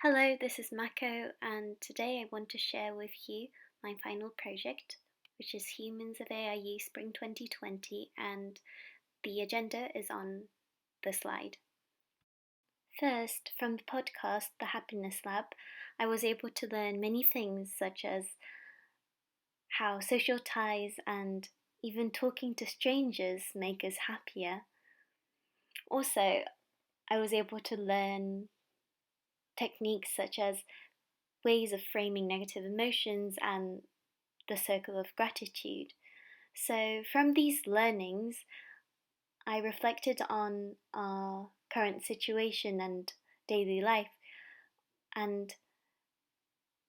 Hello, this is Mako, and today I want to share with you my final project, which is Humans of AIU Spring 2020, and the agenda is on the slide. First, from the podcast, The Happiness Lab, I was able to learn many things such as how social ties and even talking to strangers make us happier. Also, I was able to learn techniques such as ways of framing negative emotions and the circle of gratitude. So, from these learnings, I reflected on our current situation and daily life, and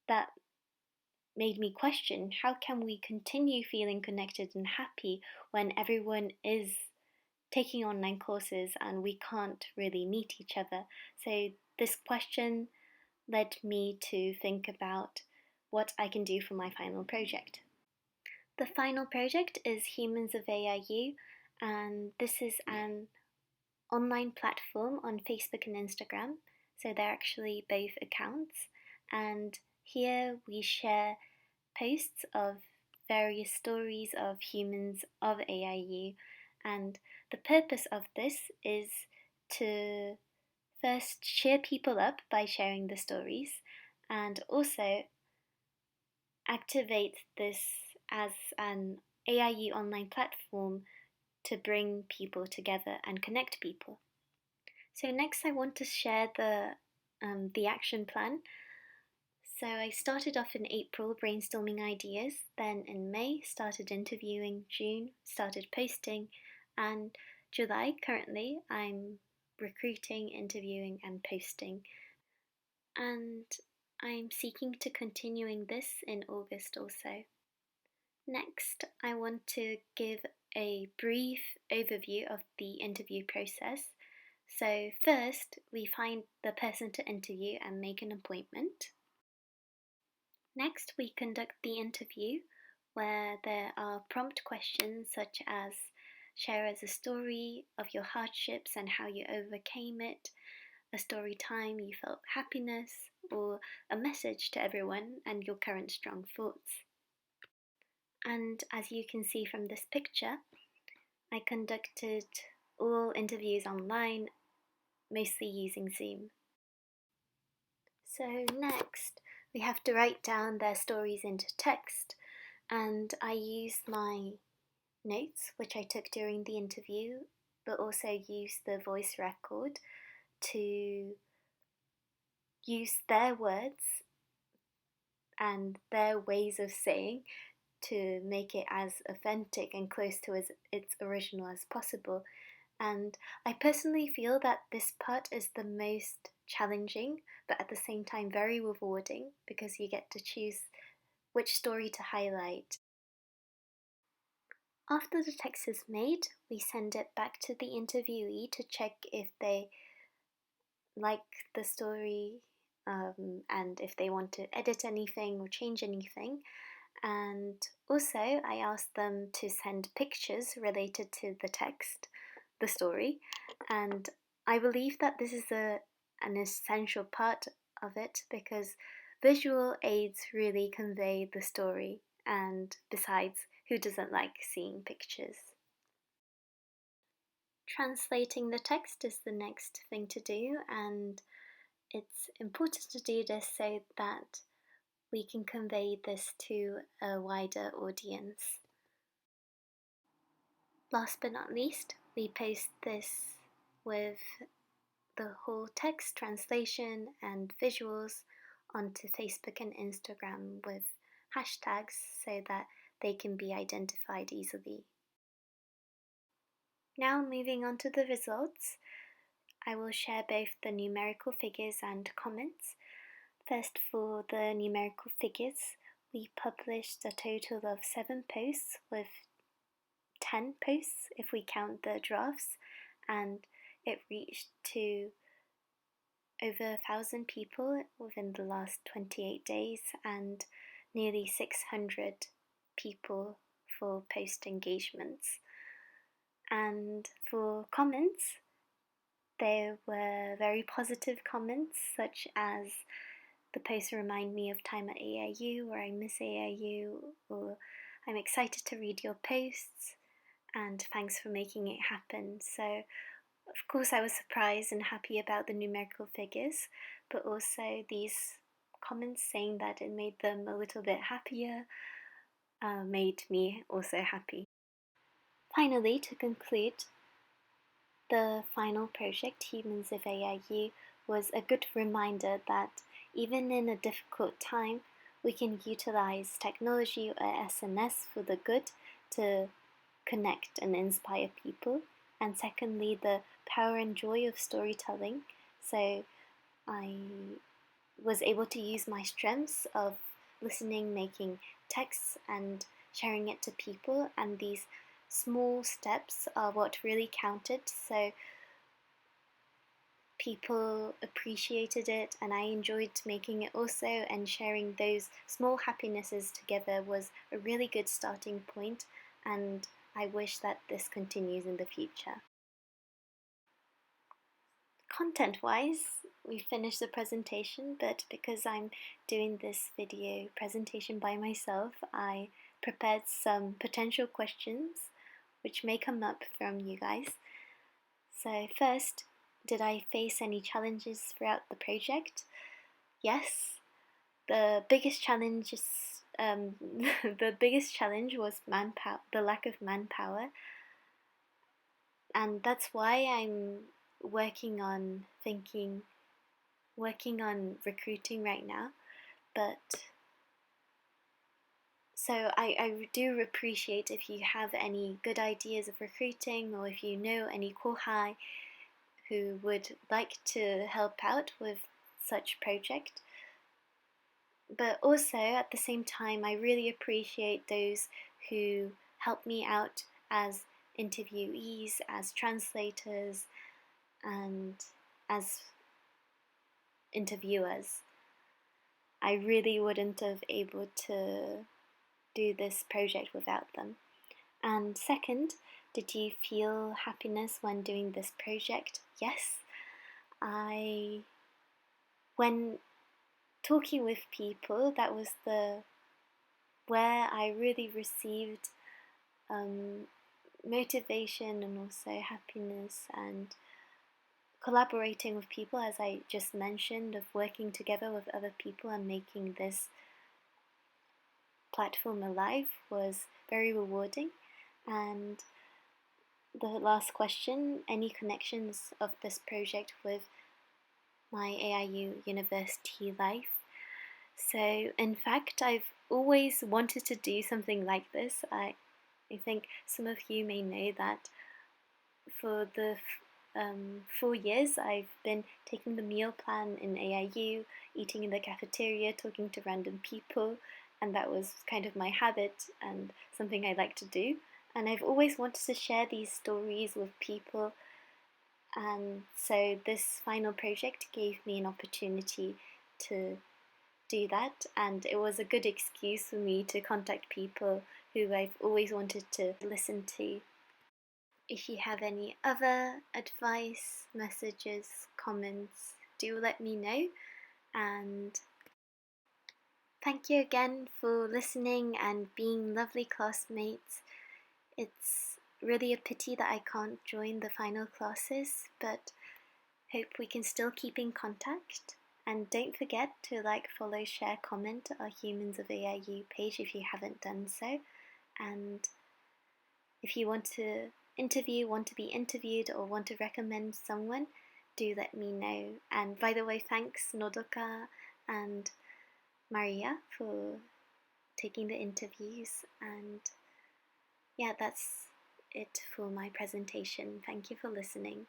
that made me question how can we continue feeling connected and happy when everyone is taking online courses and we can't really meet each other. So, this question led me to think about what I can do for my final project. The final project is Humans of AIU, and this is an online platform on Facebook and Instagram. So they're actually both accounts, and here we share posts of various stories of humans of AIU. And the purpose of this is to first cheer people up by sharing the stories, and also activate this as an AIU online platform to bring people together and connect people. So next I want to share the action plan. So I started off in April brainstorming ideas, then in May started interviewing, June started posting, and July currently I'm recruiting, interviewing and posting. And I'm seeking to continuing this in August also. Next, I want to give a brief overview of the interview process. So first, we find the person to interview and make an appointment. Next, we conduct the interview where there are prompt questions such as share us a story of your hardships and how you overcame it, a story time you felt happiness, or a message to everyone and your current strong thoughts. And as you can see from this picture, I conducted all interviews online, mostly using Zoom. So next, we have to write down their stories into text, and I used my notes, which I took during the interview, but also used the voice record to use their words and their ways of saying to make it as authentic and close to its original as possible. And I personally feel that this part is the most challenging, but at the same time very rewarding because you get to choose which story to highlight. After the text is made, we send it back to the interviewee to check if they like the story and if they want to edit anything or change anything. And also, I asked them to send pictures related to the text, the story, and I believe that this is an essential part of it because visual aids really convey the story, and besides, who doesn't like seeing pictures? Translating the text is the next thing to do, and it's important to do this so that we can convey this to a wider audience. Last but not least, we post this with the whole text translation and visuals onto Facebook and Instagram with hashtags so that they can be identified easily. Now moving on to the results, I will share both the numerical figures and comments. First, for the numerical figures, we published a total of 7 posts with 10 posts if we count the drafts, and it reached to over 1,000 people within the last 28 days and nearly 600 people for post engagements. And for comments, there were very positive comments such as the posts remind me of time at AIU, or I miss AIU, or I'm excited to read your posts, and thanks for making it happen. So, of course, I was surprised and happy about the numerical figures, but also these comments saying that it made them a little bit happier made me also happy. Finally, to conclude, the final project, Humans of AIU, was a good reminder that even in a difficult time, we can utilize technology or SNS for the good to connect and inspire people. And secondly, the power and joy of storytelling. So I was able to use my strengths of listening, making texts, and sharing it to people, and these small steps are what really counted. So people appreciated it, and I enjoyed making it also, and sharing those small happinesses together was a really good starting point, and I wish that this continues in the future. Content-wise, we finished the presentation, but because I'm doing this video presentation by myself, I prepared some potential questions which may come up from you guys. So first, did I face any challenges throughout the project? Yes. The biggest challenge is, the biggest challenge was manpower, the lack of manpower, and that's why I'm working on recruiting right now. But so I do appreciate if you have any good ideas of recruiting, or if you know any kohai who would like to help out with such project. But also at the same time, I really appreciate those who help me out as interviewees, as translators, and as interviewers. I really wouldn't have able to do this project without them. And second, did you feel happiness when doing this project? Yes. When talking with people, that was where I really received motivation and also happiness, and collaborating with people, as I just mentioned, of working together with other people and making this platform alive was very rewarding. And the last question, any connections of this project with my AIU university life? So in fact, I've always wanted to do something like this. I think some of you may know that for the 4 years I've been taking the meal plan in AIU, eating in the cafeteria, talking to random people, and that was kind of my habit and something I like to do. And I've always wanted to share these stories with people, and so this final project gave me an opportunity to do that, and it was a good excuse for me to contact people who I've always wanted to listen to. If you have any other advice, messages, comments, do let me know, and thank you again for listening and being lovely classmates. It's really a pity that I can't join the final classes, but hope we can still keep in contact. And don't forget to like, follow, share, comment our Humans of AIU page if you haven't done so. And if you want to want to be interviewed, or want to recommend someone, do let me know. And by the way, thanks Nodoka and Maria for taking the interviews. And yeah, that's it for my presentation. Thank you for listening.